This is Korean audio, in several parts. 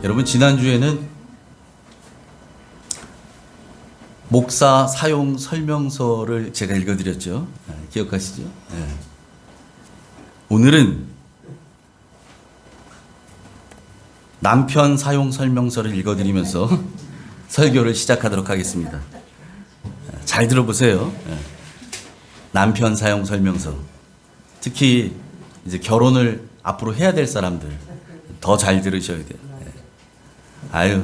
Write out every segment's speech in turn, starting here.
여러분, 지난주에는 목사 사용 설명서를 제가 읽어드렸죠. 기억하시죠? 네. 오늘은 남편 사용 설명서를 읽어드리면서 설교를 시작하도록 하겠습니다. 잘 들어보세요. 남편 사용 설명서. 특히 이제 결혼을 앞으로 해야 될 사람들 더 잘 들으셔야 돼요. 아유,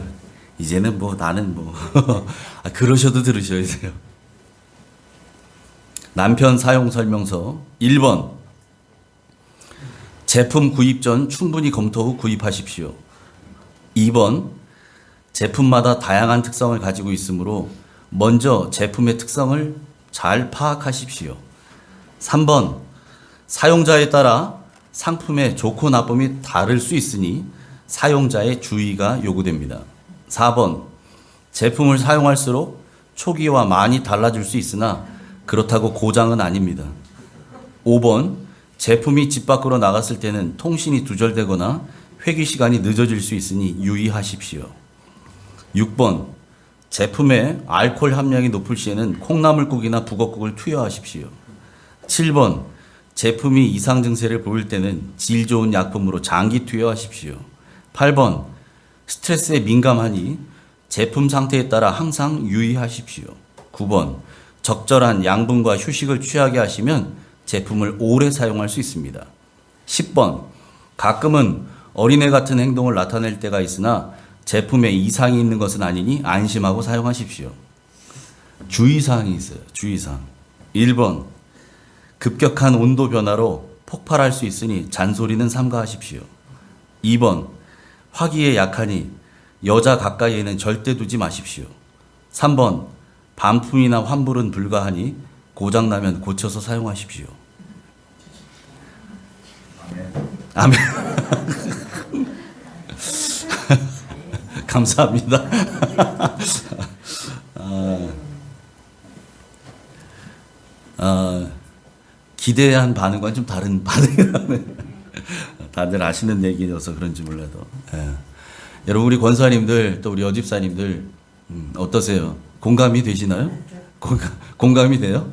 이제는 뭐 나는 뭐 그러셔도 들으셔야 돼요. 남편 사용 설명서 1번. 제품 구입 전 충분히 검토 후 구입하십시오. 2번. 제품마다 다양한 특성을 가지고 있으므로 먼저 제품의 특성을 잘 파악하십시오. 3번. 사용자에 따라 상품의 좋고 나쁨이 다를 수 있으니 사용자의 주의가 요구됩니다. 4번. 제품을 사용할수록 초기와 많이 달라질 수 있으나 그렇다고 고장은 아닙니다. 5번. 제품이 집 밖으로 나갔을 때는 통신이 두절되거나 회귀 시간이 늦어질 수 있으니 유의하십시오. 6번. 제품의 알코올 함량이 높을 시에는 콩나물국이나 북엇국을 투여하십시오. 7번. 제품이 이상 증세를 보일 때는 질 좋은 약품으로 장기 투여하십시오. 8번. 스트레스에 민감하니 제품 상태에 따라 항상 유의하십시오. 9번. 적절한 양분과 휴식을 취하게 하시면 제품을 오래 사용할 수 있습니다. 10번. 가끔은 어린애 같은 행동을 나타낼 때가 있으나 제품에 이상이 있는 것은 아니니 안심하고 사용하십시오. 주의사항이 있어요. 주의사항. 1번. 급격한 온도 변화로 폭발할 수 있으니 잔소리는 삼가하십시오. 2번. 화기에 약하니 여자 가까이에는 절대 두지 마십시오. 3번. 반품이나 환불은 불가하니 고장나면 고쳐서 사용하십시오. 아멘. 감사합니다. 기대한 반응과는 좀 다른 반응이라네. 다들 아시는 얘기여서 그런지 몰라도. 여러분, 우리 권사님들 또 우리 여집사님들 어떠세요? 공감이 되시나요? 공감이 돼요?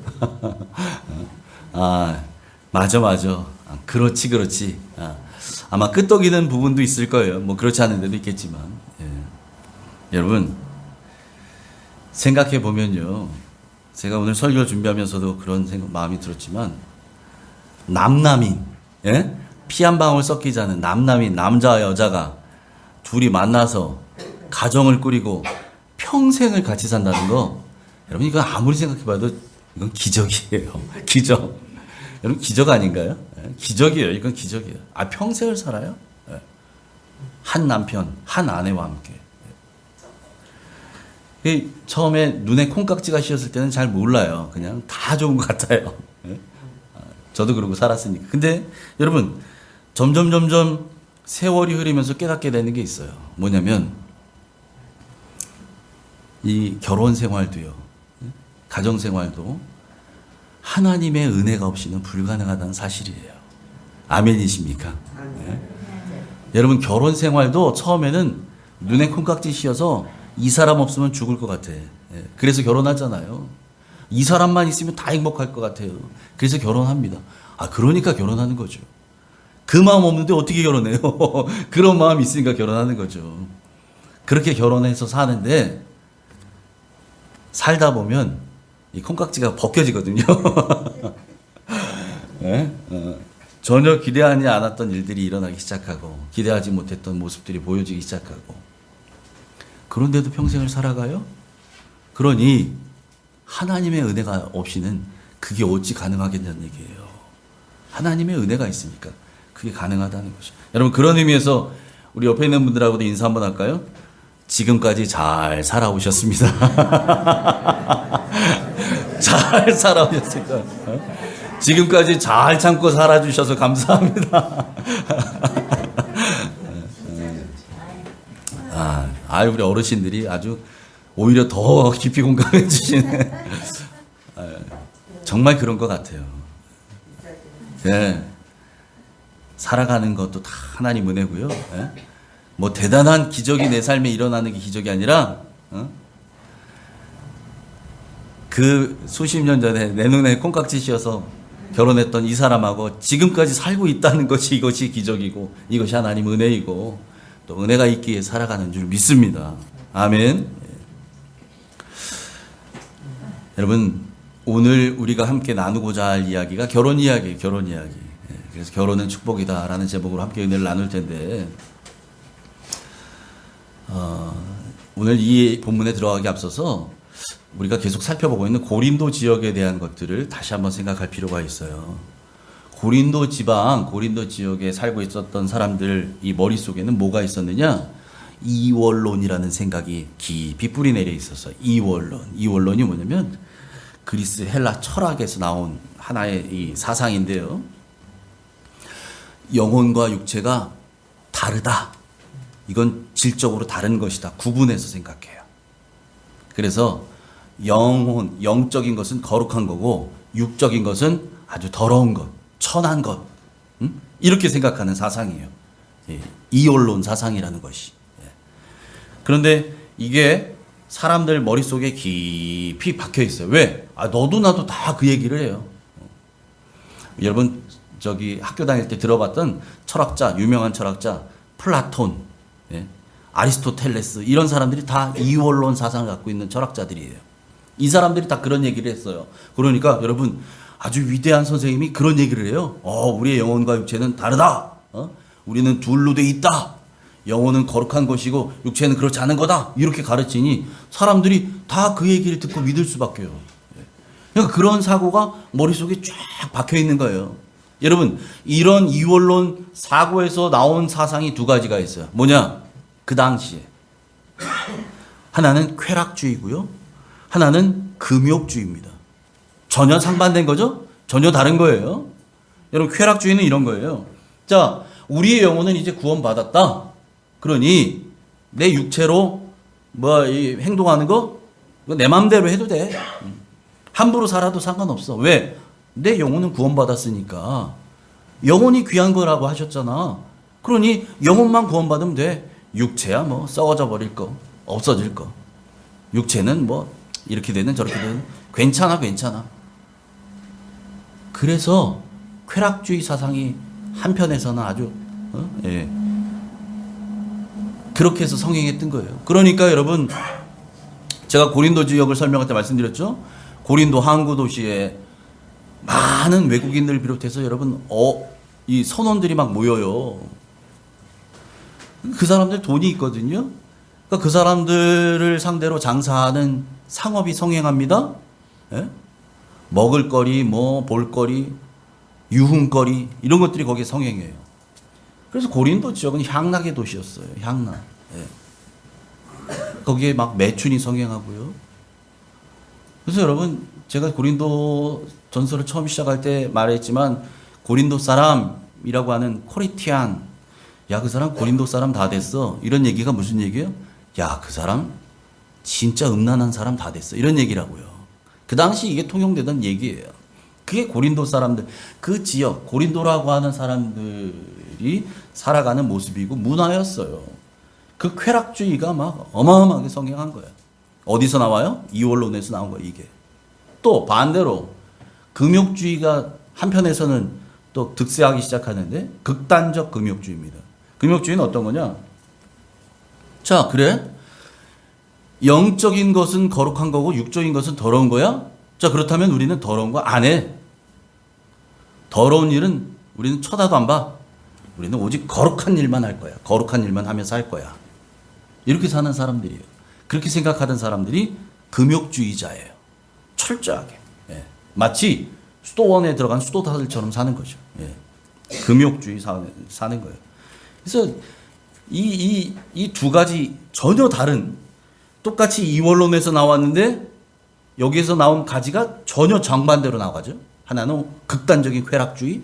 맞아. 그렇지. 아마 끄떡이는 부분도 있을 거예요. 뭐 그렇지 않은 데도 있겠지만. 여러분, 생각해 보면요. 제가 오늘 설교를 준비하면서도 그런 마음이 들었지만, 남남인, 피 한 방울 섞이지 않은 남남인, 남자와 여자가 둘이 만나서 가정을 꾸리고 평생을 같이 산다는 거, 여러분, 이건 아무리 생각해봐도 이건 기적이에요. 기적. 여러분, 기적 아닌가요? 기적이에요. 이건 기적이에요. 평생을 살아요? 한 남편, 한 아내와 함께. 처음에 눈에 콩깍지가 씌었을 때는 잘 몰라요. 그냥 다 좋은 것 같아요. 저도 그러고 살았으니까. 근데 여러분, 점점 세월이 흐르면서 깨닫게 되는 게 있어요. 뭐냐면, 이 결혼 생활도요, 가정 생활도 하나님의 은혜가 없이는 불가능하다는 사실이에요. 아멘이십니까? 여러분, 결혼 생활도 처음에는 눈에 콩깍지 씌어서 이 사람 없으면 죽을 것 같아. 그래서 결혼하잖아요. 이 사람만 있으면 다 행복할 것 같아요. 그래서 결혼합니다. 그러니까 결혼하는 거죠. 그 마음 없는데 어떻게 결혼해요? 그런 마음이 있으니까 결혼하는 거죠. 그렇게 결혼해서 사는데, 살다 보면 이 콩깍지가 벗겨지거든요. 전혀 기대하지 않았던 일들이 일어나기 시작하고, 기대하지 못했던 모습들이 보여지기 시작하고, 그런데도 평생을 살아가요? 그러니 하나님의 은혜가 없이는 그게 어찌 가능하겠냐는 얘기예요. 하나님의 은혜가 있으니까 그게 가능하다는 거죠. 여러분, 그런 의미에서 우리 옆에 있는 분들하고도 인사 한번 할까요? 지금까지 잘 살아오셨습니다. 잘 살아오셨습니다. 지금까지 잘 참고 살아주셔서 감사합니다. 우리 어르신들이 아주 오히려 더 깊이 공감해 주시네. 정말 그런 것 같아요. 살아가는 것도 다 하나님 은혜고요. 뭐 대단한 기적이 내 삶에 일어나는 게 기적이 아니라 그 수십 년 전에 내 눈에 콩깍지 씌어서 결혼했던 이 사람하고 지금까지 살고 있다는 것이 이것이 기적이고 이것이 하나님 은혜이고 또 은혜가 있기에 살아가는 줄 믿습니다. 아멘. 여러분 오늘 우리가 함께 나누고자 할 이야기가 결혼 이야기예요. 결혼 이야기. 그래서 결혼은 축복이다라는 제목으로 함께 은혜를 나눌 텐데 오늘 이 본문에 들어가기 앞서서 우리가 계속 살펴보고 있는 고린도 지역에 대한 것들을 다시 한번 생각할 필요가 있어요. 고린도 지방, 고린도 지역에 살고 있었던 사람들 이 머릿속에는 뭐가 있었느냐? 이원론이라는 생각이 깊이 뿌리 내려 있었어요. 이원론이 뭐냐면 그리스 헬라 철학에서 나온 하나의 이 사상인데요. 영혼과 육체가 다르다. 이건 질적으로 다른 것이다. 구분해서 생각해요. 그래서 영적인 것은 거룩한 거고 육적인 것은 아주 더러운 것, 천한 것. 이렇게 생각하는 사상이에요. 이원론 사상이라는 것이. 그런데 이게 사람들 머릿속에 깊이 박혀 있어요. 왜? 너도 나도 다 그 얘기를 해요. 여러분 저기 학교 다닐 때 들어봤던 철학자, 유명한 철학자 플라톤, 아리스토텔레스 이런 사람들이 다 이원론 사상을 갖고 있는 철학자들이에요. 이 사람들이 다 그런 얘기를 했어요. 그러니까 여러분 아주 위대한 선생님이 그런 얘기를 해요. 우리의 영혼과 육체는 다르다. 우리는 둘로 돼 있다. 영혼은 거룩한 것이고 육체는 그렇지 않은 거다. 이렇게 가르치니 사람들이 다 그 얘기를 듣고 믿을 수밖에요. 그러니까 그런 사고가 머릿속에 쫙 박혀 있는 거예요. 여러분 이런 이원론 사고에서 나온 사상이 두 가지가 있어요. 뭐냐? 그 당시에 하나는 쾌락주의고요. 하나는 금욕주의입니다. 전혀 상반된 거죠? 전혀 다른 거예요. 여러분 쾌락주의는 이런 거예요. 자, 우리의 영혼은 이제 구원받았다. 그러니 내 육체로 행동하는 거 내 마음대로 해도 돼. 함부로 살아도 상관없어. 왜? 내 영혼은 구원받았으니까. 영혼이 귀한 거라고 하셨잖아. 그러니 영혼만 구원받으면 돼. 육체야 뭐 썩어져 버릴 거, 없어질 거. 육체는 뭐 이렇게 되는 저렇게 되는 괜찮아. 그래서 쾌락주의 사상이 한편에서는 아주 그렇게 해서 성행했던 거예요. 그러니까 여러분 제가 고린도 지역을 설명할 때 말씀드렸죠. 고린도 항구 도시에 많은 외국인들 비롯해서 여러분 이 선원들이 막 모여요. 그 사람들 돈이 있거든요. 그러니까 그 사람들을 상대로 장사하는 상업이 성행합니다. 먹을거리, 볼거리, 유흥거리 이런 것들이 거기에 성행해요. 그래서 고린도 지역은 향락의 도시였어요. 향락. 거기에 막 매춘이 성행하고요. 그래서 여러분 제가 고린도 전설을 처음 시작할 때 말했지만 고린도 사람이라고 하는 코리티안, 야 그 사람 고린도 사람 다 됐어. 이런 얘기가 무슨 얘기예요? 야 그 사람 진짜 음란한 사람 다 됐어. 이런 얘기라고요. 그 당시 이게 통용되던 얘기예요. 그게 고린도 사람들, 그 지역, 고린도라고 하는 사람들이 살아가는 모습이고 문화였어요. 그 쾌락주의가 막 어마어마하게 성행한 거예요. 어디서 나와요? 이원론에서 나온 거예요, 이게. 또 반대로 금욕주의가 한편에서는 또 득세하기 시작하는데 극단적 금욕주의입니다. 금욕주의는 어떤 거냐? 자, 그래? 영적인 것은 거룩한 거고 육적인 것은 더러운 거야? 자, 그렇다면 우리는 더러운 거 안 해. 더러운 일은 우리는 쳐다도 안 봐. 우리는 오직 거룩한 일만 할 거야. 거룩한 일만 하면서 할 거야. 이렇게 사는 사람들이에요. 그렇게 생각하던 사람들이 금욕주의자예요. 철저하게. 마치 수도원에 들어간 수도사들처럼 사는 거죠. 금욕주의 사는 거예요. 그래서 이 두 가지 전혀 다른, 똑같이 이원론에서 나왔는데 여기에서 나온 가지가 전혀 정반대로 나가죠. 하나는 극단적인 쾌락주의,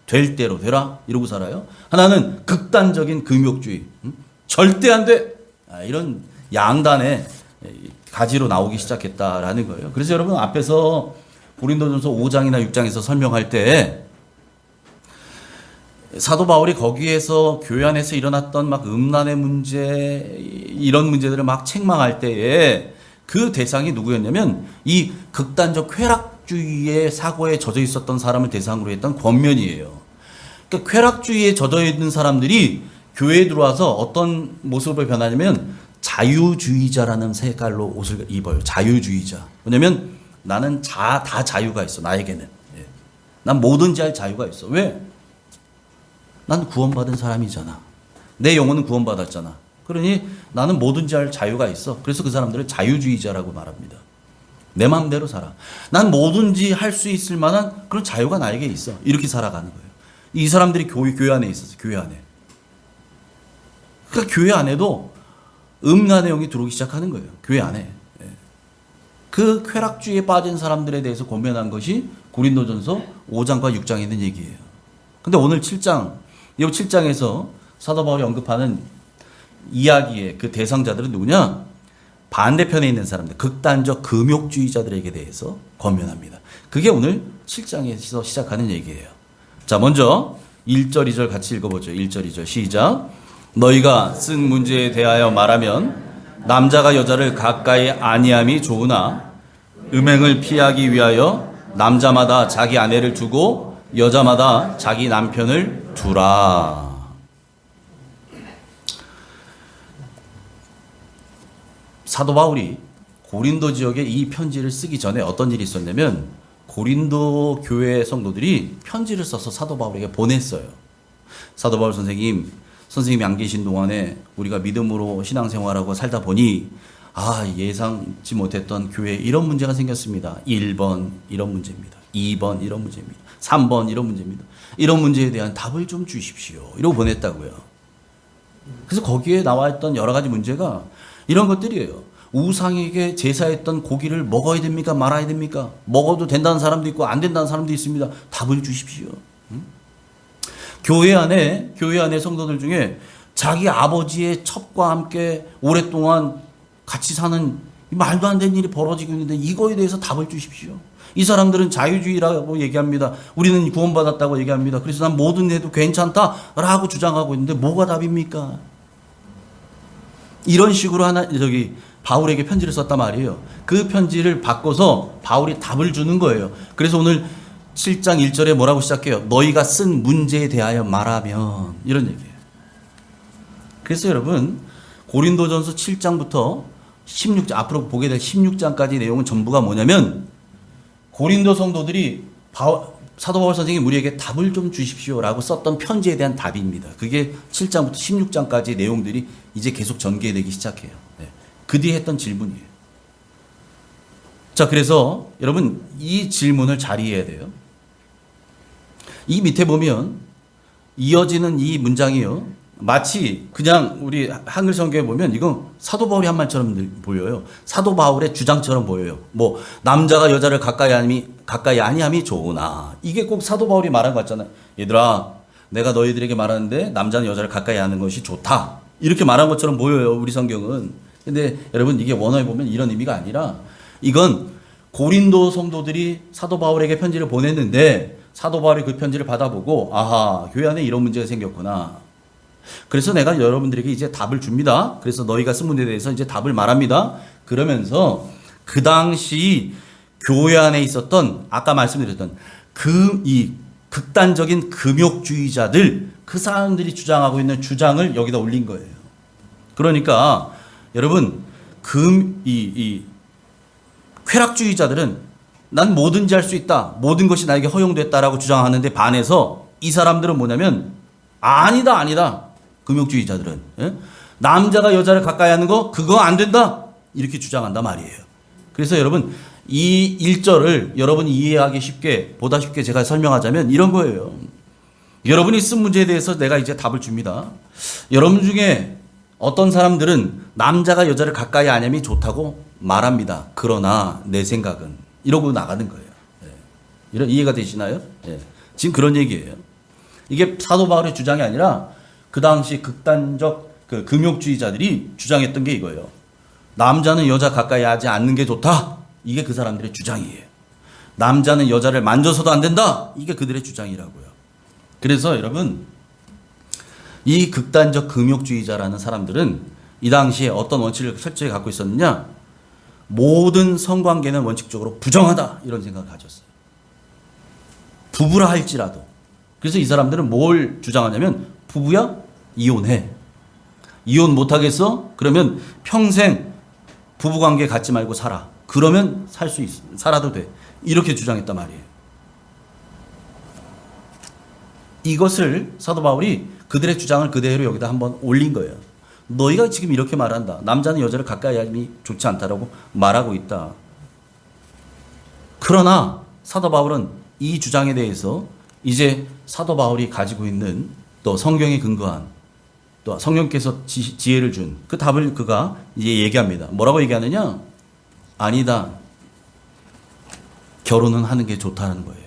될 대로 되라 이러고 살아요. 하나는 극단적인 금욕주의, 절대 안 돼. 이런 양단의 가지로 나오기 시작했다라는 거예요. 그래서 여러분 앞에서 고린도전서 5장이나 6장에서 설명할 때 사도 바울이 거기에서 교회 안에서 일어났던 막 음란의 문제, 이런 문제들을 막 책망할 때에 그 대상이 누구였냐면 이 극단적 쾌락주의의 사고에 젖어 있었던 사람을 대상으로 했던 권면이에요. 그러니까 쾌락주의에 젖어 있는 사람들이 교회에 들어와서 어떤 모습을 변하냐면 자유주의자라는 색깔로 옷을 입어요. 자유주의자. 왜냐면 나는 다 자유가 있어. 나에게는. 예. 난 뭐든지 할 자유가 있어. 왜? 난 구원받은 사람이잖아. 내 영혼은 구원받았잖아. 그러니 나는 뭐든지 할 자유가 있어. 그래서 그 사람들을 자유주의자라고 말합니다. 내 마음대로 살아. 난 뭐든지 할 수 있을 만한 그런 자유가 나에게 있어. 이렇게 살아가는 거예요. 이 사람들이 교회 안에 있었어요. 교회 안에. 그러니까 교회 안에도 음란의 영이 들어오기 시작하는 거예요. 교회 안에. 그 쾌락주의에 빠진 사람들에 대해서 고면한 것이 고린도전서 5장과 6장에 있는 얘기예요. 근데 오늘 7장, 이 7장에서 사도 바울이 언급하는 이야기의 그 대상자들은 누구냐? 반대편에 있는 사람들, 극단적 금욕주의자들에게 대해서 권면합니다. 그게 오늘 7장에서 시작하는 얘기예요. 자, 먼저 1절, 2절 같이 읽어보죠. 1절, 2절 시작. 너희가 쓴 문제에 대하여 말하면 남자가 여자를 가까이 아니함이 좋으나 음행을 피하기 위하여 남자마다 자기 아내를 두고 여자마다 자기 남편을 두라. 사도 바울이 고린도 지역에 이 편지를 쓰기 전에 어떤 일이 있었냐면 고린도 교회 성도들이 편지를 써서 사도 바울에게 보냈어요. 사도 바울 선생님이 안 계신 동안에 우리가 믿음으로 신앙생활하고 살다 보니 예상치 못했던 교회에 이런 문제가 생겼습니다. 1번 이런 문제입니다. 2번 이런 문제입니다. 3번 이런 문제입니다. 이런 문제에 대한 답을 좀 주십시오. 이러고 보냈다고요. 그래서 거기에 나와 있던 여러 가지 문제가 이런 것들이에요. 우상에게 제사했던 고기를 먹어야 됩니까? 말아야 됩니까? 먹어도 된다는 사람도 있고 안 된다는 사람도 있습니다. 답을 주십시오. 교회 안에 성도들 중에 자기 아버지의 첩과 함께 오랫동안 같이 사는 말도 안 되는 일이 벌어지고 있는데 이거에 대해서 답을 주십시오. 이 사람들은 자유주의라고 얘기합니다. 우리는 구원받았다고 얘기합니다. 그래서 난 뭐든 해도 괜찮다라고 주장하고 있는데 뭐가 답입니까? 이런 식으로 바울에게 편지를 썼단 말이에요. 그 편지를 바꿔서 바울이 답을 주는 거예요. 그래서 오늘 7장 1절에 뭐라고 시작해요? 너희가 쓴 문제에 대하여 말하면, 이런 얘기예요. 그래서 여러분 고린도전서 7장부터 16장, 앞으로 보게 될 16장까지 내용은 전부가 뭐냐면 고린도 성도들이 사도 바울 선생님이 우리에게 답을 좀 주십시오라고 썼던 편지에 대한 답입니다. 그게 7장부터 16장까지 내용들이 이제 계속 전개되기 시작해요. 그 뒤에 했던 질문이에요. 자, 그래서 여러분 이 질문을 잘 이해해야 돼요. 이 밑에 보면 이어지는 이 문장이요. 마치 그냥 우리 한글 성경에 보면 이건 사도 바울이 한 말처럼 보여요. 사도 바울의 주장처럼 보여요. 뭐 남자가 여자를 가까이 아니함이 좋으나, 이게 꼭 사도 바울이 말한 것 같잖아요. 얘들아, 내가 너희들에게 말하는데 남자는 여자를 가까이 하는 것이 좋다, 이렇게 말한 것처럼 보여요, 우리 성경은. 근데 여러분 이게 원어에 보면 이런 의미가 아니라 이건 고린도 성도들이 사도 바울에게 편지를 보냈는데 사도 바울이 그 편지를 받아보고 교회 안에 이런 문제가 생겼구나. 그래서 내가 여러분들에게 이제 답을 줍니다. 그래서 너희가 쓴 문제에 대해서 이제 답을 말합니다. 그러면서 그 당시 교회 안에 있었던 아까 말씀드렸던 이 극단적인 금욕주의자들, 그 사람들이 주장하고 있는 주장을 여기다 올린 거예요. 그러니까 여러분 이 쾌락주의자들은 난 뭐든지 할 수 있다, 모든 것이 나에게 허용됐다라고 주장하는데 반해서 이 사람들은 뭐냐면 아니다. 금욕주의자들은 남자가 여자를 가까이 하는 거 그거 안 된다, 이렇게 주장한단 말이에요. 그래서 여러분 이 1절을 여러분이 이해하기 쉽게, 보다 쉽게 제가 설명하자면 이런 거예요. 여러분이 쓴 문제에 대해서 내가 이제 답을 줍니다. 여러분 중에 어떤 사람들은 남자가 여자를 가까이 하냐면 좋다고 말합니다. 그러나 내 생각은, 이러고 나가는 거예요. 이런 이해가 되시나요? 지금 그런 얘기예요. 이게 사도 바울의 주장이 아니라 그 당시 극단적 금욕주의자들이 주장했던 게 이거예요. 남자는 여자 가까이 하지 않는 게 좋다, 이게 그 사람들의 주장이에요. 남자는 여자를 만져서도 안 된다, 이게 그들의 주장이라고요. 그래서 여러분 이 극단적 금욕주의자라는 사람들은 이 당시에 어떤 원칙을 철저히 갖고 있었느냐? 모든 성관계는 원칙적으로 부정하다 이런 생각을 가졌어요. 부부라 할지라도. 그래서 이 사람들은 뭘 주장하냐면 부부야? 이혼해. 이혼 못하겠어? 그러면 평생 부부관계 갖지 말고 살아. 그러면 살 수 있어. 살아도 돼. 이렇게 주장했단 말이에요. 이것을 사도 바울이 그들의 주장을 그대로 여기다 한번 올린 거예요. 너희가 지금 이렇게 말한다. 남자는 여자를 가까이 하기 좋지 않다라고 말하고 있다. 그러나 사도 바울은 이 주장에 대해서 이제 사도 바울이 가지고 있는 또 성경에 근거한 또 성령께서 지혜를 준 그 답을 그가 이제 얘기합니다. 뭐라고 얘기하느냐? 아니다. 결혼은 하는 게 좋다는 거예요.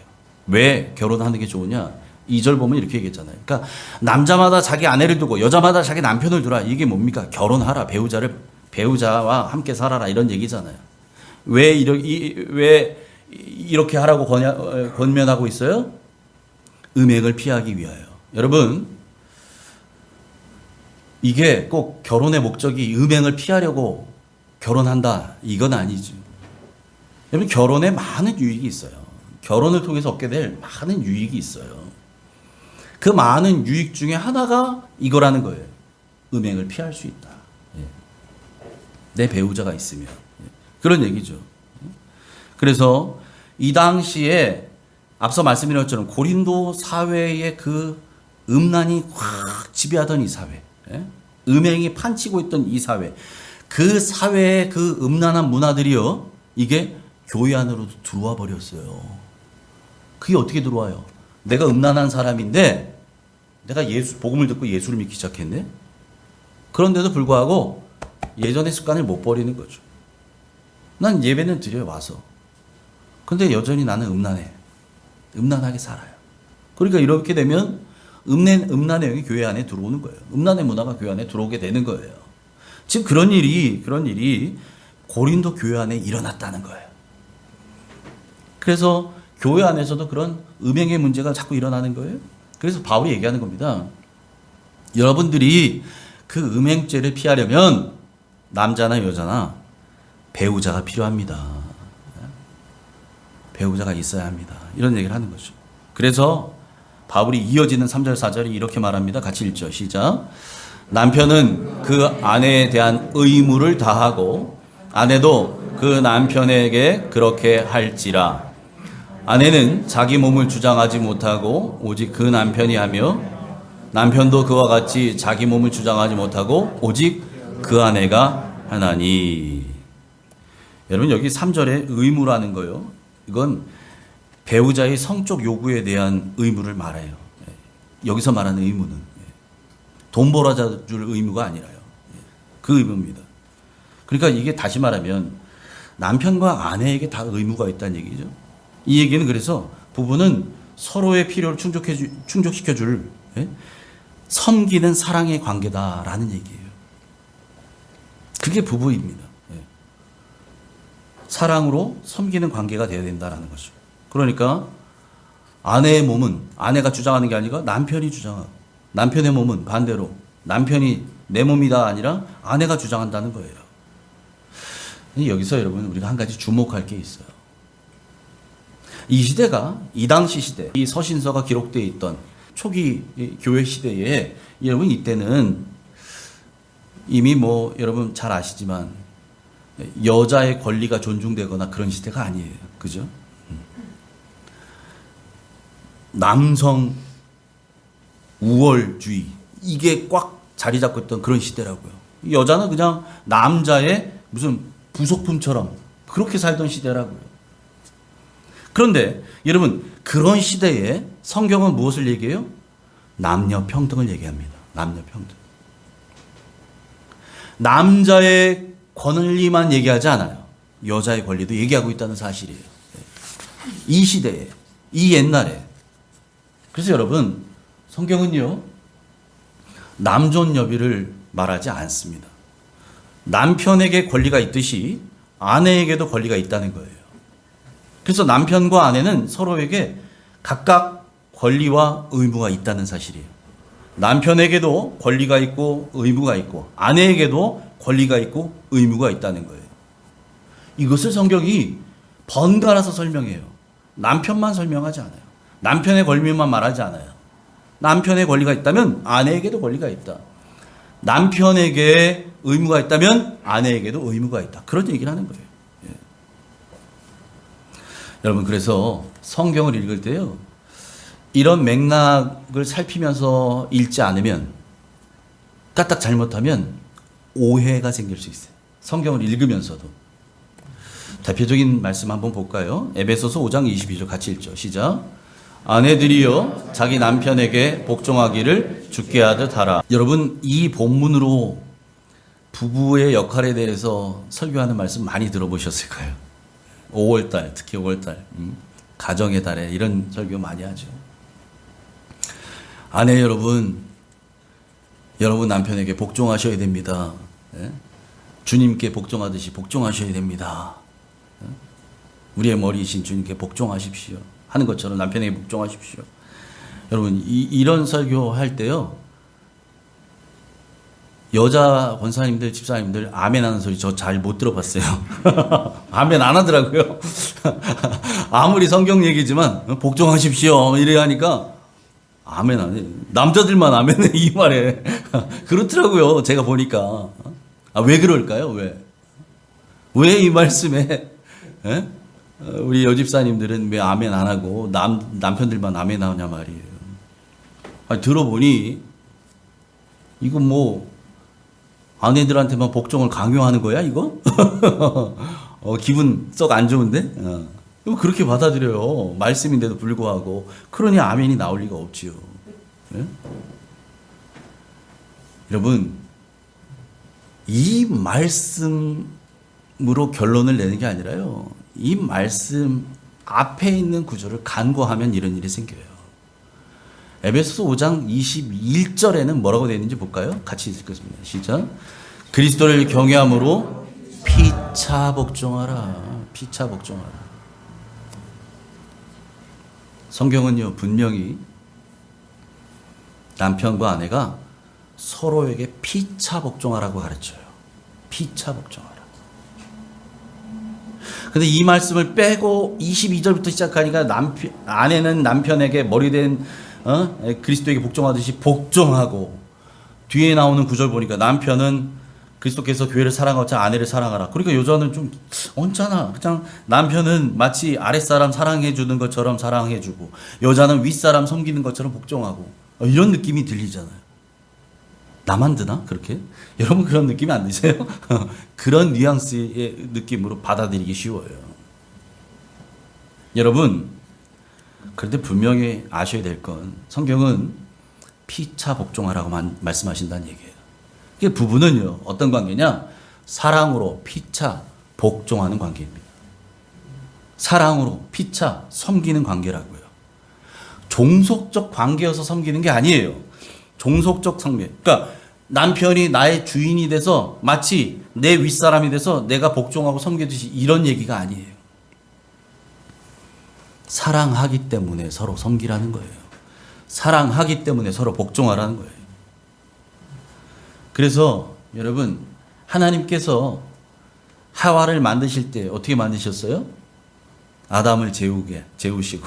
왜 결혼하는 게 좋으냐? 2절 보면 이렇게 얘기했잖아요. 그러니까 남자마다 자기 아내를 두고 여자마다 자기 남편을 두라. 이게 뭡니까? 결혼하라. 배우자와 함께 살아라. 이런 얘기잖아요. 왜 이렇게 하라고 권면하고 있어요? 음행을 피하기 위하여. 여러분, 이게 꼭 결혼의 목적이 음행을 피하려고 결혼한다. 이건 아니죠. 여러분, 결혼에 많은 유익이 있어요. 결혼을 통해서 얻게 될 많은 유익이 있어요. 그 많은 유익 중에 하나가 이거라는 거예요. 음행을 피할 수 있다. 내 배우자가 있으면. 그런 얘기죠. 그래서 이 당시에 앞서 말씀드린 것처럼 고린도 사회의 그 음란이 확 지배하던 이 사회, 음행이 판치고 있던 이 사회, 그 사회의 그 음란한 문화들이요, 이게 교회 안으로도 들어와 버렸어요. 그게 어떻게 들어와요? 내가 음란한 사람인데 내가 복음을 듣고 예수를 믿기 시작했네? 그런데도 불구하고 예전의 습관을 못 버리는 거죠. 난 예배는 드려요, 와서. 근데 여전히 나는 음란해. 음란하게 살아요. 그러니까 이렇게 되면 음란의 영이 교회 안에 들어오는 거예요. 음란의 문화가 교회 안에 들어오게 되는 거예요. 지금 그런 일이 고린도 교회 안에 일어났다는 거예요. 그래서 교회 안에서도 그런 음행의 문제가 자꾸 일어나는 거예요. 그래서 바울이 얘기하는 겁니다. 여러분들이 그 음행죄를 피하려면 남자나 여자나 배우자가 필요합니다. 배우자가 있어야 합니다. 이런 얘기를 하는 거죠. 그래서 바울이 이어지는 3절 4절이 이렇게 말합니다. 같이 읽죠. 시작. 남편은 그 아내에 대한 의무를 다하고 아내도 그 남편에게 그렇게 할지라. 아내는 자기 몸을 주장하지 못하고 오직 그 남편이 하며 남편도 그와 같이 자기 몸을 주장하지 못하고 오직 그 아내가 하나니. 여러분, 여기 3절에 의무라는 거요, 이건 배우자의 성적 요구에 대한 의무를 말해요. 여기서 말하는 의무는 돈 벌어줄 의무가 아니라요. 그 의무입니다. 그러니까 이게 다시 말하면 남편과 아내에게 다 의무가 있다는 얘기죠. 이 얘기는 그래서 부부는 서로의 필요를 충족시켜줄 섬기는 사랑의 관계다라는 얘기예요. 그게 부부입니다. 사랑으로 섬기는 관계가 되어야 된다는 거죠. 그러니까 아내의 몸은 아내가 주장하는 게 아니라 남편이 주장하고, 남편의 몸은 반대로 남편이 내 몸이다 아니라 아내가 주장한다는 거예요. 여기서 여러분, 우리가 한 가지 주목할 게 있어요. 이 시대가, 이 당시 시대, 이 서신서가 기록되어 있던 초기 교회 시대에, 여러분, 이때는 이미 여러분 잘 아시지만 여자의 권리가 존중되거나 그런 시대가 아니에요. 그죠? 남성 우월주의, 이게 꽉 자리 잡고 있던 그런 시대라고요. 여자는 그냥 남자의 무슨 부속품처럼 그렇게 살던 시대라고요. 그런데 여러분, 그런 시대에 성경은 무엇을 얘기해요? 남녀 평등을 얘기합니다. 남녀 평등. 남자의 권리만 얘기하지 않아요. 여자의 권리도 얘기하고 있다는 사실이에요. 이 시대에, 이 옛날에. 그래서 여러분, 성경은요, 남존 여비를 말하지 않습니다. 남편에게 권리가 있듯이 아내에게도 권리가 있다는 거예요. 그래서 남편과 아내는 서로에게 각각 권리와 의무가 있다는 사실이에요. 남편에게도 권리가 있고 의무가 있고 아내에게도 권리가 있고 의무가 있다는 거예요. 이것을 성경이 번갈아서 설명해요. 남편만 설명하지 않아요. 남편의 권리만 말하지 않아요. 남편의 권리가 있다면 아내에게도 권리가 있다. 남편에게 의무가 있다면 아내에게도 의무가 있다. 그런 얘기를 하는 거예요. 예. 여러분, 그래서 성경을 읽을 때요, 이런 맥락을 살피면서 읽지 않으면, 까딱 잘못하면 오해가 생길 수 있어요. 성경을 읽으면서도. 대표적인 말씀 한번 볼까요? 에베소서 5장 22절 같이 읽죠. 시작. 아내들이여 자기 남편에게 복종하기를 주께 하듯 하라. 여러분, 이 본문으로 부부의 역할에 대해서 설교하는 말씀 많이 들어보셨을 거예요. 5월달, 특히 5월달 가정의 달에 이런 설교 많이 하죠. 아내 여러분, 여러분 남편에게 복종하셔야 됩니다. 예? 주님께 복종하듯이 복종하셔야 됩니다. 예? 우리의 머리이신 주님께 복종하십시오 하는 것처럼 남편에게 복종하십시오. 여러분, 이런 설교할 때요, 여자 권사님들, 집사님들 아멘 하는 소리 저 잘 못 들어봤어요. 아멘 안 하더라고요. 아무리 성경 얘기지만 복종하십시오 이래 하니까 아멘 안 해. 남자들만 아멘해 이 말에. 그렇더라고요. 제가 보니까. 왜 그럴까요? 왜 이 말씀에 에? 우리 여집사님들은 왜 아멘 안 하고 남편들만 아멘 하냐 말이에요. 들어보니 이거 뭐 아내들한테만 복종을 강요하는 거야 이거? 기분 썩 안 좋은데? 이거 그렇게 받아들여요. 말씀인데도 불구하고. 그러니 아멘이 나올 리가 없지요. 예? 여러분, 이 말씀으로 결론을 내는 게 아니라요, 이 말씀 앞에 있는 구조를 간과하면 이런 일이 생겨요. 에베소서 5장 21절에는 뭐라고 되어 있는지 볼까요? 같이 읽겠습니다. 시작. 그리스도를 경외함으로 피차 복종하라. 피차 복종하라. 성경은요, 분명히 남편과 아내가 서로에게 피차 복종하라고 가르쳐요. 피차 복종하라. 근데 이 말씀을 빼고 22절부터 시작하니까 아내는 남편에게 머리된 그리스도에게 복종하듯이 복종하고, 뒤에 나오는 구절 보니까 남편은 그리스도께서 교회를 사랑하고 아내를 사랑하라. 그러니까 여자는 좀 언짢아. 그냥 남편은 마치 아랫사람 사랑해 주는 것처럼 사랑해 주고, 여자는 윗사람 섬기는 것처럼 복종하고, 이런 느낌이 들리잖아요. 나만 드나? 그렇게? 여러분 그런 느낌이 안 드세요? 그런 뉘앙스의 느낌으로 받아들이기 쉬워요. 여러분, 그런데 분명히 아셔야 될 건, 성경은 피차 복종하라고 말씀하신다는 얘기예요. 이게 부부는요, 어떤 관계냐? 사랑으로 피차 복종하는 관계입니다. 사랑으로 피차 섬기는 관계라고요. 종속적 관계여서 섬기는 게 아니에요. 종속적 관계. 그러니까 남편이 나의 주인이 돼서 마치 내 윗사람이 돼서 내가 복종하고 섬기듯이 이런 얘기가 아니에요. 사랑하기 때문에 서로 섬기라는 거예요. 사랑하기 때문에 서로 복종하라는 거예요. 그래서 여러분, 하나님께서 하와를 만드실 때 어떻게 만드셨어요? 아담을 재우시고,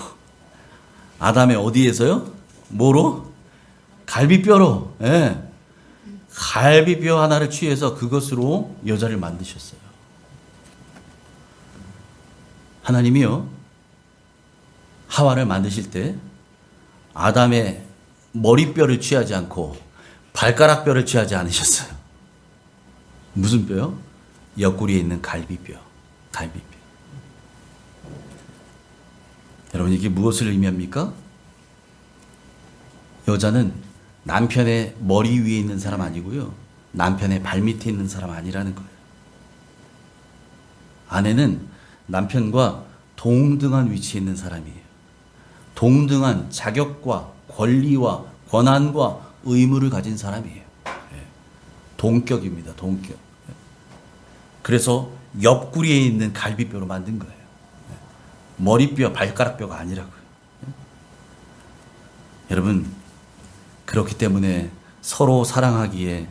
아담의 어디에서요? 뭐로? 갈비뼈로. 예. 갈비뼈 하나를 취해서 그것으로 여자를 만드셨어요. 하나님이요, 하와를 만드실 때 아담의 머리뼈를 취하지 않고 발가락뼈를 취하지 않으셨어요. 무슨 뼈요? 옆구리에 있는 갈비뼈. 갈비뼈. 여러분, 이게 무엇을 의미합니까? 여자는 남편의 머리 위에 있는 사람 아니고요, 남편의 발밑에 있는 사람 아니라는 거예요. 아내는 남편과 동등한 위치에 있는 사람이에요. 동등한 자격과 권리와 권한과 의무를 가진 사람이에요. 동격입니다. 동격. 그래서 옆구리에 있는 갈비뼈로 만든 거예요. 머리뼈, 발가락뼈가 아니라고요. 여러분, 그렇기 때문에 서로 사랑하기에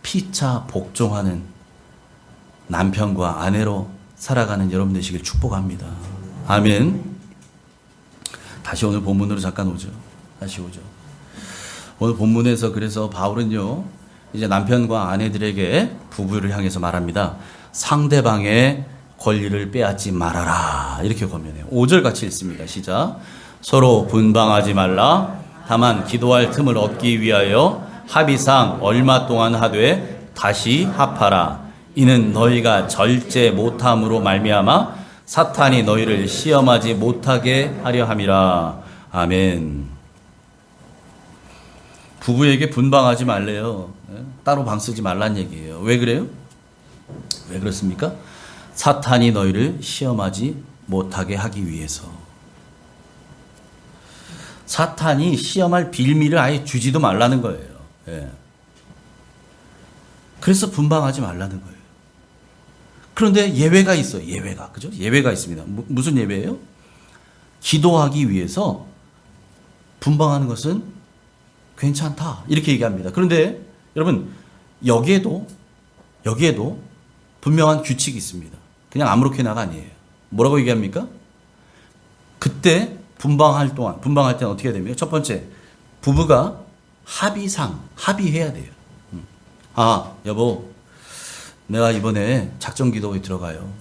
피차 복종하는 남편과 아내로 살아가는 여러분 되시길 축복합니다. 아멘. 다시 오늘 본문으로 잠깐 오죠. 다시 오죠. 오늘 본문에서 그래서 바울은요, 이제 남편과 아내들에게 부부를 향해서 말합니다. 상대방의 권리를 빼앗지 말아라. 이렇게 권면해요. 5절 같이 읽습니다. 시작. 서로 분방하지 말라. 다만 기도할 틈을 얻기 위하여 합의상 얼마 동안 하되 다시 합하라. 이는 너희가 절제 못함으로 말미암아 사탄이 너희를 시험하지 못하게 하려 함이라. 아멘. 부부에게 분방하지 말래요. 따로 방 쓰지 말란 얘기예요. 왜 그래요? 왜 그렇습니까? 사탄이 너희를 시험하지 못하게 하기 위해서. 사탄이 시험할 빌미를 아예 주지도 말라는 거예요. 예. 그래서 분방하지 말라는 거예요. 그런데 예외가 있어요. 예외가. 그죠? 예외가 있습니다. 무슨 예외예요? 기도하기 위해서 분방하는 것은 괜찮다. 이렇게 얘기합니다. 그런데 여러분, 여기에도 분명한 규칙이 있습니다. 그냥 아무렇게나가 아니에요. 뭐라고 얘기합니까? 그때 분방할 때는 어떻게 해야 됩니까? 첫 번째, 부부가 합의해야 돼요. 아, 여보, 내가 이번에 작전 기도에 들어가요.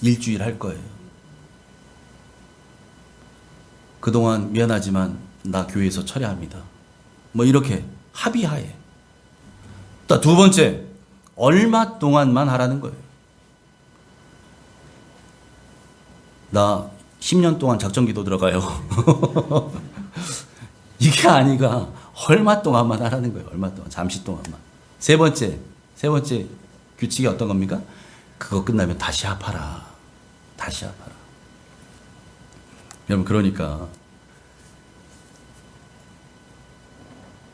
일주일 할 거예요. 그동안 미안하지만 나 교회에서 철회합니다. 뭐 이렇게 합의하에. 또 두 번째, 얼마 동안만 하라는 거예요. 나 10년 동안 작전 기도 들어가요. 이게 아니가 얼마 동안만 하라는 거예요. 얼마 동안, 잠시 동안만. 세 번째 규칙이 어떤 겁니까? 그거 끝나면 다시 합하라. 다시 합하라. 여러분, 그러니까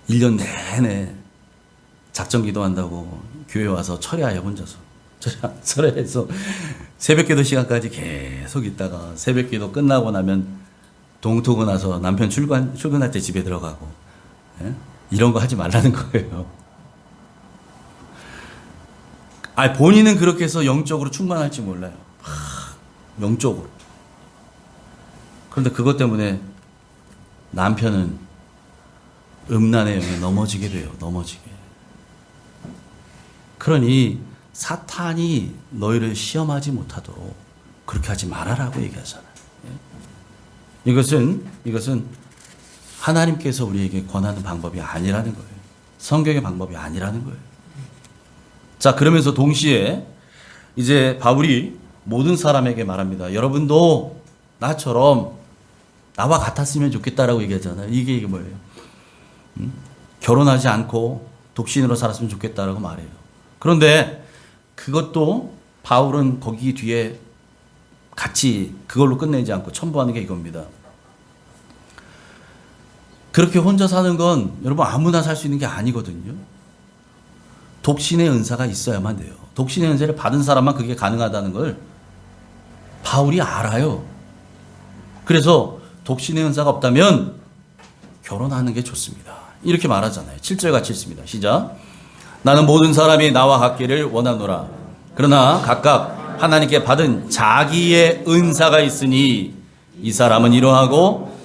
1년 내내 작전 기도한다고 교회 와서 철회하여 혼자서 철회해서 새벽 기도 시간까지 계속 있다가 새벽 기도 끝나고 나면 동트고 나서 남편 출근할 때 집에 들어가고, 예? 이런 거 하지 말라는 거예요. 본인은 그렇게 해서 영적으로 충만할지 몰라요. 영적으로. 그런데 그것 때문에 남편은 음란의 영에 넘어지게 돼요. 넘어지게. 그러니 사탄이 너희를 시험하지 못하도록 그렇게 하지 말아라고 얘기하잖아요. 이것은 하나님께서 우리에게 권하는 방법이 아니라는 거예요. 성경의 방법이 아니라는 거예요. 자, 그러면서 동시에 이제 바울이 모든 사람에게 말합니다. 여러분도 나처럼 나와 같았으면 좋겠다라고 얘기하잖아요. 이게 뭐예요? 결혼하지 않고 독신으로 살았으면 좋겠다라고 말해요. 그런데 그것도 바울은 거기 뒤에 같이 그걸로 끝내지 않고 첨부하는 게 이겁니다. 그렇게 혼자 사는 건 여러분 아무나 살 수 있는 게 아니거든요. 독신의 은사가 있어야만 돼요. 독신의 은사를 받은 사람만 그게 가능하다는 걸 바울이 알아요. 그래서 독신의 은사가 없다면 결혼하는 게 좋습니다. 이렇게 말하잖아요. 7절 같이 읽습니다. 시작. 나는 모든 사람이 나와 같기를 원하노라. 그러나 각각 하나님께 받은 자기의 은사가 있으니 이 사람은 이러하고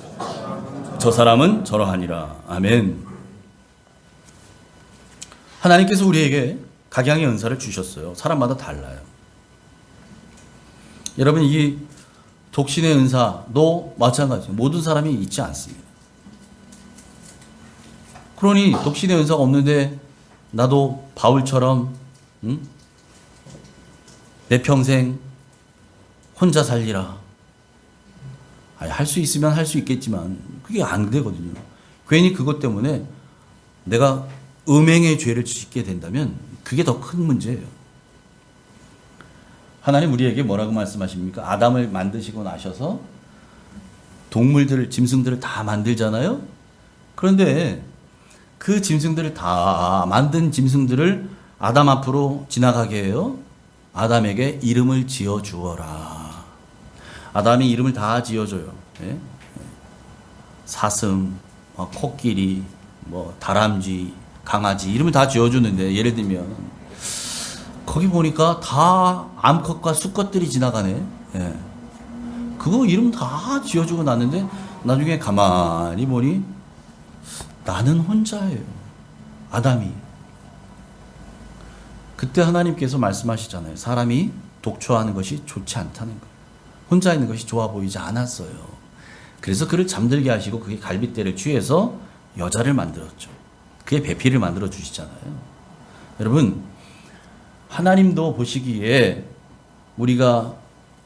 저 사람은 저러하니라. 아멘. 하나님께서 우리에게 각양의 은사를 주셨어요. 사람마다 달라요. 여러분, 이 독신의 은사도 마찬가지예요. 모든 사람이 있지 않습니다. 그러니 독신의 은사가 없는데 나도 바울처럼 내 평생 혼자 살리라. 할 수 있으면 할 수 있겠지만 그게 안 되거든요. 괜히 그것 때문에 내가 음행의 죄를 짓게 된다면 그게 더 큰 문제예요. 하나님 우리에게 뭐라고 말씀하십니까? 아담을 만드시고 나셔서 동물들을, 짐승들을 다 만들잖아요. 그런데 그 짐승들을 다 만든 짐승들을 아담 앞으로 지나가게 해요. 아담에게 이름을 지어 주어라. 아담이 이름을 다 지어줘요. 예? 사슴, 코끼리, 뭐 다람쥐, 강아지 이름을 다 지어주는데 예를 들면 거기 보니까 다 암컷과 수컷들이 지나가네. 예. 그거 이름 다 지어주고 났는데 나중에 가만히 보니 나는 혼자예요. 아담이. 그때 하나님께서 말씀하시잖아요. 사람이 독초하는 것이 좋지 않다는 거예요. 혼자 있는 것이 좋아 보이지 않았어요. 그래서 그를 잠들게 하시고 그게 갈빗대를 취해서 여자를 만들었죠. 그게 배필을 만들어 주시잖아요. 여러분, 하나님도 보시기에 우리가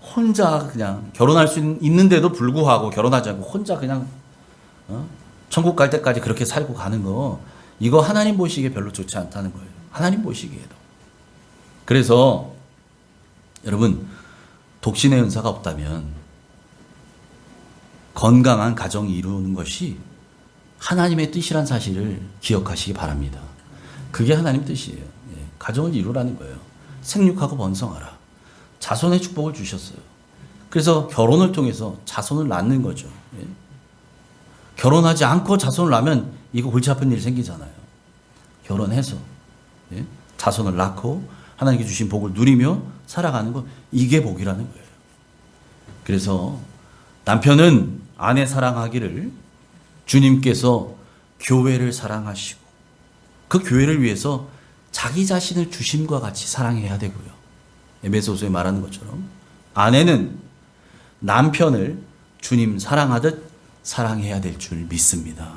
혼자 그냥 결혼할 수 있는데도 불구하고 결혼하지 않고 혼자 그냥 천국 갈 때까지 그렇게 살고 가는 거, 이거 하나님 보시기에 별로 좋지 않다는 거예요. 하나님 보시기에도. 그래서 여러분, 독신의 은사가 없다면 건강한 가정이 이루는 것이 하나님의 뜻이란 사실을 기억하시기 바랍니다. 그게 하나님 뜻이에요. 예, 가정을 이루라는 거예요. 생육하고 번성하라. 자손의 축복을 주셨어요. 그래서 결혼을 통해서 자손을 낳는 거죠. 예. 결혼하지 않고 자손을 낳으면 이거 골치 아픈 일이 생기잖아요. 결혼해서 예, 자손을 낳고 하나님께 주신 복을 누리며 살아가는 것, 이게 복이라는 거예요. 그래서 남편은 아내 사랑하기를 주님께서 교회를 사랑하시고 그 교회를 위해서 자기 자신을 주심과 같이 사랑해야 되고요. 에베소서에 말하는 것처럼 아내는 남편을 주님 사랑하듯 사랑해야 될 줄 믿습니다.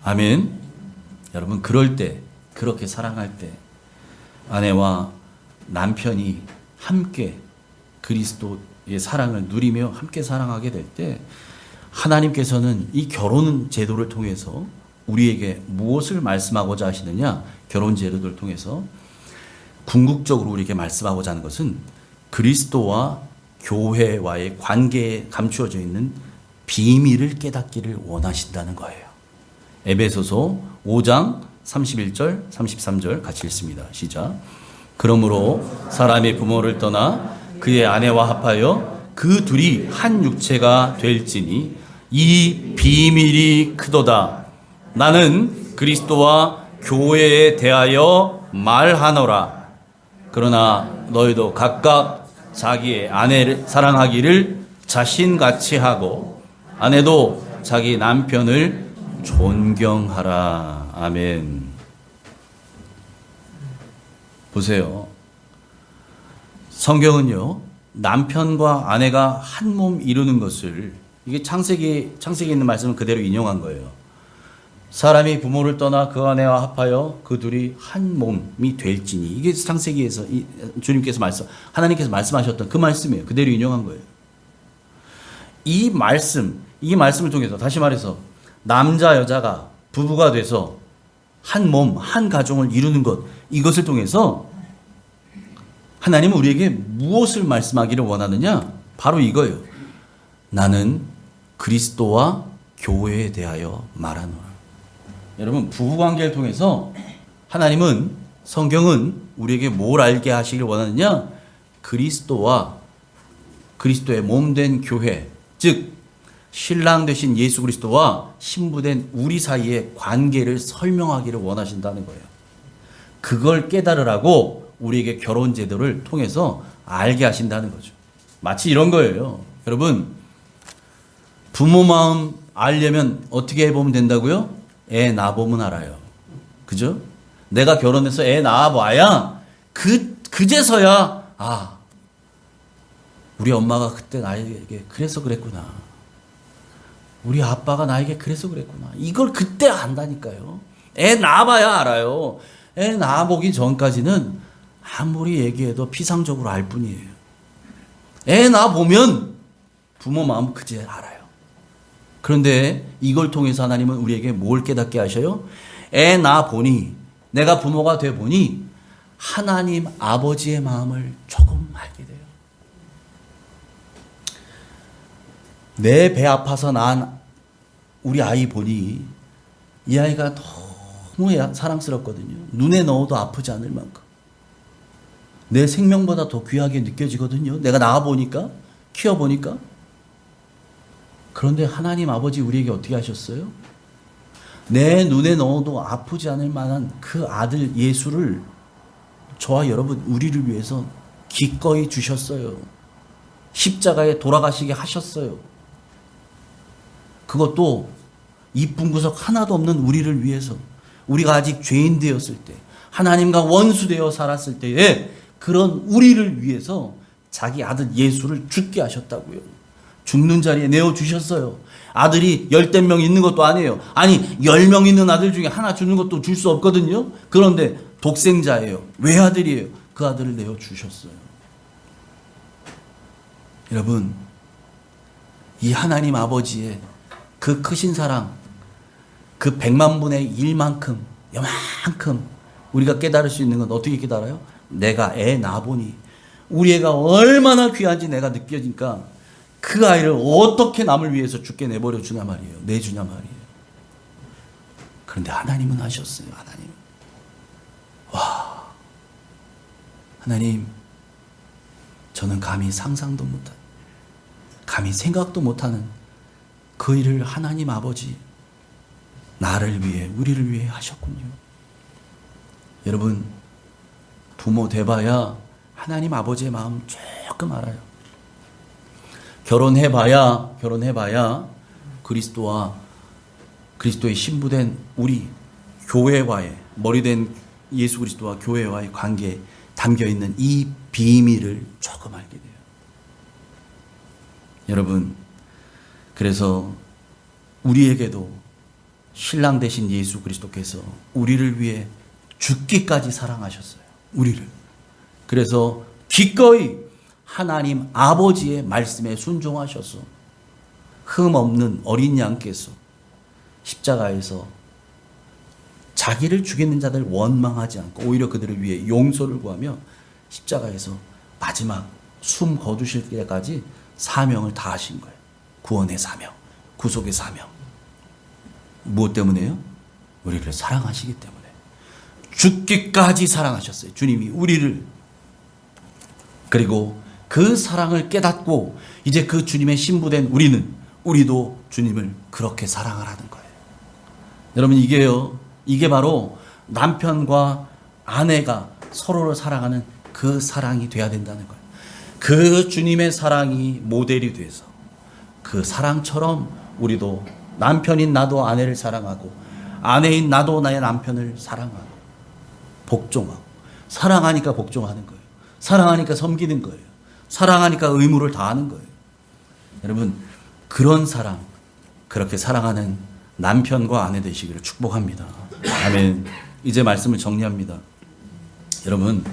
아멘. 여러분, 그럴 때, 그렇게 사랑할 때 아내와 남편이 함께 그리스도의 사랑을 누리며 함께 사랑하게 될 때 하나님께서는 이 결혼 제도를 통해서 우리에게 무엇을 말씀하고자 하시느냐? 결혼 제도를 통해서 궁극적으로 우리에게 말씀하고자 하는 것은 그리스도와 교회와의 관계에 감추어져 있는 비밀을 깨닫기를 원하신다는 거예요. 에베소서 5장 31절 33절 같이 읽습니다. 시작. 그러므로 사람이 부모를 떠나 그의 아내와 합하여 그 둘이 한 육체가 될지니 이 비밀이 크도다. 나는 그리스도와 교회에 대하여 말하노라. 그러나 너희도 각각 자기의 아내를 사랑하기를 자신같이 하고 아내도 자기 남편을 존경하라. 아멘. 보세요. 성경은요, 남편과 아내가 한 몸 이루는 것을, 이게 창세기에 있는 말씀을 그대로 인용한 거예요. 사람이 부모를 떠나 그 아내와 합하여 그 둘이 한 몸이 될지니, 이게 창세기에서 주님께서 하나님께서 말씀하셨던 그 말씀이에요. 그대로 인용한 거예요. 이 말씀을 통해서, 다시 말해서 남자 여자가 부부가 돼서 한 몸, 한 가정을 이루는 것, 이것을 통해서 하나님은 우리에게 무엇을 말씀하기를 원하느냐? 바로 이거예요. 나는 그리스도와 교회에 대하여 말하노라. 여러분, 부부관계를 통해서 하나님은, 성경은 우리에게 뭘 알게 하시길 원하느냐? 그리스도와 그리스도의 몸된 교회, 즉 신랑 되신 예수 그리스도와 신부된 우리 사이의 관계를 설명하기를 원하신다는 거예요. 그걸 깨달으라고 우리에게 결혼 제도를 통해서 알게 하신다는 거죠. 마치 이런 거예요. 여러분, 부모 마음 알려면 어떻게 해보면 된다고요? 애 낳아보면 알아요. 그죠? 내가 결혼해서 애 낳아봐야 그제서야 우리 엄마가 그때 나에게 그래서 그랬구나. 우리 아빠가 나에게 그래서 그랬구나. 이걸 그때 안다니까요. 애 낳아봐야 알아요. 애 낳아보기 전까지는 아무리 얘기해도 피상적으로 알 뿐이에요. 애 낳아보면 부모 마음 그제 알아요. 그런데 이걸 통해서 하나님은 우리에게 뭘 깨닫게 하셔요? 애 낳아보니, 내가 부모가 돼보니 하나님 아버지의 마음을 조금 알게 돼요. 내 배 아파서 낳은 우리 아이 보니 이 아이가 너무 사랑스럽거든요. 눈에 넣어도 아프지 않을 만큼. 내 생명보다 더 귀하게 느껴지거든요. 내가 낳아보니까, 키워보니까. 그런데 하나님 아버지 우리에게 어떻게 하셨어요? 내 눈에 넣어도 아프지 않을 만한 그 아들 예수를 저와 여러분 우리를 위해서 기꺼이 주셨어요. 십자가에 돌아가시게 하셨어요. 그것도 이쁜 구석 하나도 없는 우리를 위해서, 우리가 아직 죄인 되었을 때, 하나님과 원수되어 살았을 때에 그런 우리를 위해서 자기 아들 예수를 죽게 하셨다고요. 죽는 자리에 내어주셨어요. 아들이 10명 있는 것도 아니에요. 아니 10명 있는 아들 중에 하나 주는 것도 줄 수 없거든요. 그런데 독생자예요. 외아들이에요. 그 아들을 내어주셨어요. 여러분, 이 하나님 아버지의 그 크신 사랑, 그 100만 분의 1만큼, 요만큼 우리가 깨달을 수 있는 건 어떻게 깨달아요? 내가 애 낳아보니 우리 애가 얼마나 귀한지 내가 느껴지니까 그 아이를 어떻게 남을 위해서 죽게 내버려 주냐 말이에요. 내주냐 말이에요. 그런데 하나님은 하셨어요. 하나님. 와, 하나님, 저는 감히 상상도 못한, 감히 생각도 못하는 그 일을 하나님 아버지 나를 위해, 우리를 위해 하셨군요. 여러분, 부모 돼봐야 하나님 아버지의 마음 조금 알아요. 결혼해봐야 그리스도와 그리스도의 신부된 우리 교회와의, 머리된 예수 그리스도와 교회와의 관계에 담겨있는 이 비밀을 조금 알게 돼요. 여러분, 그래서 우리에게도 신랑 되신 예수 그리스도께서 우리를 위해 죽기까지 사랑하셨어요. 우리를. 그래서 기꺼이 하나님 아버지의 말씀에 순종하셔서 흠없는 어린 양께서 십자가에서 자기를 죽이는 자들 원망하지 않고 오히려 그들을 위해 용서를 구하며 십자가에서 마지막 숨 거두실 때까지 사명을 다하신 거예요. 구원의 사명, 구속의 사명. 무엇 때문에요? 우리를 사랑하시기 때문에. 죽기까지 사랑하셨어요. 주님이 우리를. 그리고 그 사랑을 깨닫고 이제 그 주님의 신부된 우리도 주님을 그렇게 사랑하라는 거예요. 여러분, 이게 바로 남편과 아내가 서로를 사랑하는 그 사랑이 돼야 된다는 거예요. 그 주님의 사랑이 모델이 돼서 그 사랑처럼 우리도, 남편인 나도 아내를 사랑하고 아내인 나도 나의 남편을 사랑하고 복종하고, 사랑하니까 복종하는 거예요. 사랑하니까 섬기는 거예요. 사랑하니까 의무를 다하는 거예요. 여러분, 그런 사랑, 그렇게 사랑하는 남편과 아내 되시기를 축복합니다. 아멘. 이제 말씀을 정리합니다. 여러분,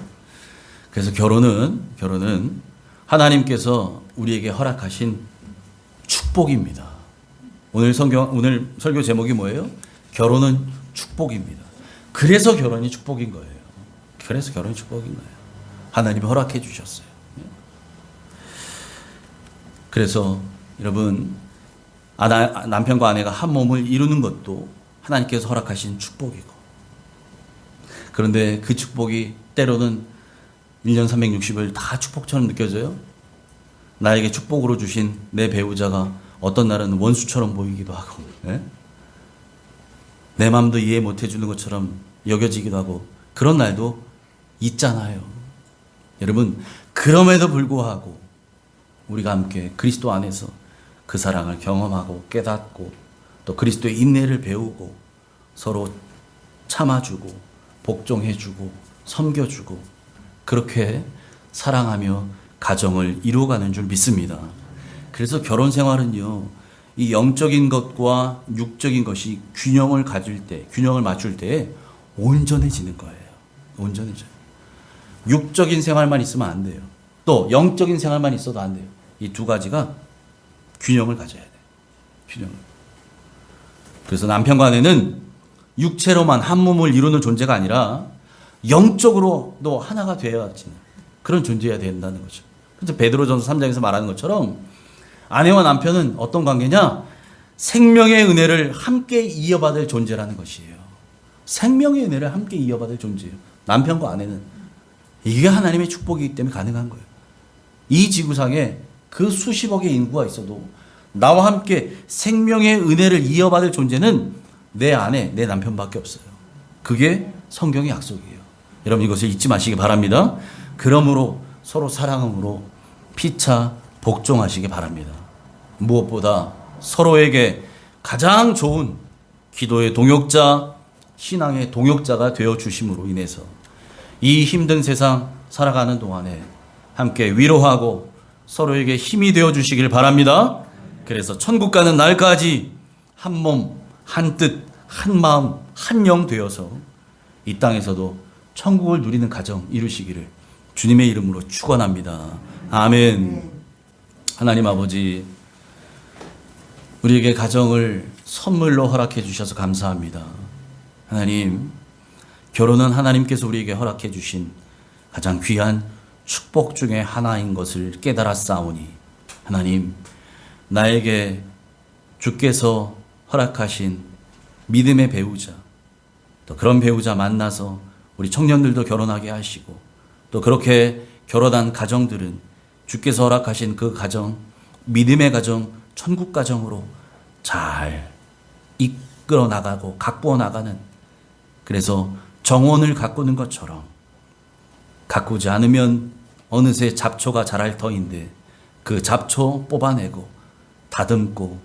그래서 결혼은 하나님께서 우리에게 허락하신 축복입니다. 오늘 설교 제목이 뭐예요? 결혼은 축복입니다. 그래서 결혼이 축복인 거예요. 그래서 결혼이 축복인 거예요. 하나님이 허락해 주셨어요. 그래서 여러분, 남편과 아내가 한 몸을 이루는 것도 하나님께서 허락하신 축복이고, 그런데 그 축복이 때로는 1년 360일 다 축복처럼 느껴져요. 나에게 축복으로 주신 내 배우자가 어떤 날은 원수처럼 보이기도 하고, 내 마음도 이해 못 해주는 것처럼 여겨지기도 하고, 그런 날도 있잖아요. 여러분, 그럼에도 불구하고 우리가 함께 그리스도 안에서 그 사랑을 경험하고 깨닫고 또 그리스도의 인내를 배우고 서로 참아주고 복종해주고 섬겨주고 그렇게 사랑하며 가정을 이루어가는 줄 믿습니다. 그래서 결혼 생활은요, 이 영적인 것과 육적인 것이 균형을 맞출 때 온전해지는 거예요. 온전해져요. 육적인 생활만 있으면 안 돼요. 또 영적인 생활만 있어도 안 돼요. 이 두 가지가 균형을 가져야 돼요. 균형을. 그래서 남편과 아내는 육체로만 한 몸을 이루는 존재가 아니라 영적으로도 하나가 되어야지 그런 존재여야 된다는 거죠. 그래서 베드로전서 3장에서 말하는 것처럼 아내와 남편은 어떤 관계냐? 생명의 은혜를 함께 이어받을 존재라는 것이에요. 생명의 은혜를 함께 이어받을 존재예요. 남편과 아내는. 이게 하나님의 축복이기 때문에 가능한 거예요. 이 지구상에 그 수십억의 인구가 있어도 나와 함께 생명의 은혜를 이어받을 존재는 내 아내, 내 남편밖에 없어요. 그게 성경의 약속이에요. 여러분 이것을 잊지 마시기 바랍니다. 그러므로 서로 사랑함으로 피차 복종하시기 바랍니다. 무엇보다 서로에게 가장 좋은 기도의 동역자, 신앙의 동역자가 되어 주심으로 인해서 이 힘든 세상 살아가는 동안에 함께 위로하고 서로에게 힘이 되어 주시길 바랍니다. 그래서 천국 가는 날까지 한 몸, 한 뜻, 한 마음, 한 영 되어서 이 땅에서도 천국을 누리는 가정 이루시기를 주님의 이름으로 축원합니다. 아멘. 하나님 아버지, 우리에게 가정을 선물로 허락해 주셔서 감사합니다. 하나님, 결혼은 하나님께서 우리에게 허락해 주신 가장 귀한 축복 중에 하나인 것을 깨달았사오니 하나님, 나에게 주께서 허락하신 믿음의 배우자, 또 그런 배우자 만나서 우리 청년들도 결혼하게 하시고, 또 그렇게 결혼한 가정들은 주께서 허락하신 그 가정, 믿음의 가정, 천국 가정으로 잘 이끌어 나가고 가꾸어 나가는, 그래서 정원을 가꾸는 것처럼 가꾸지 않으면 어느새 잡초가 자랄 터인데 그 잡초 뽑아내고 다듬고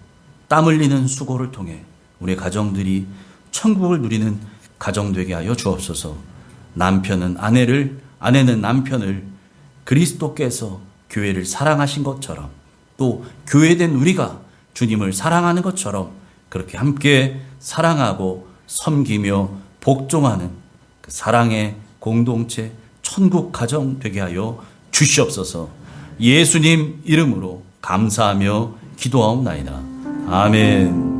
땀 흘리는 수고를 통해 우리 가정들이 천국을 누리는 가정 되게 하여 주옵소서. 남편은 아내를, 아내는 남편을 그리스도께서 교회를 사랑하신 것처럼, 또 교회된 우리가 주님을 사랑하는 것처럼 그렇게 함께 사랑하고 섬기며 복종하는 그 사랑의 공동체, 천국 가정 되게 하여 주시옵소서. 예수님 이름으로 감사하며 기도하옵나이다. 아멘.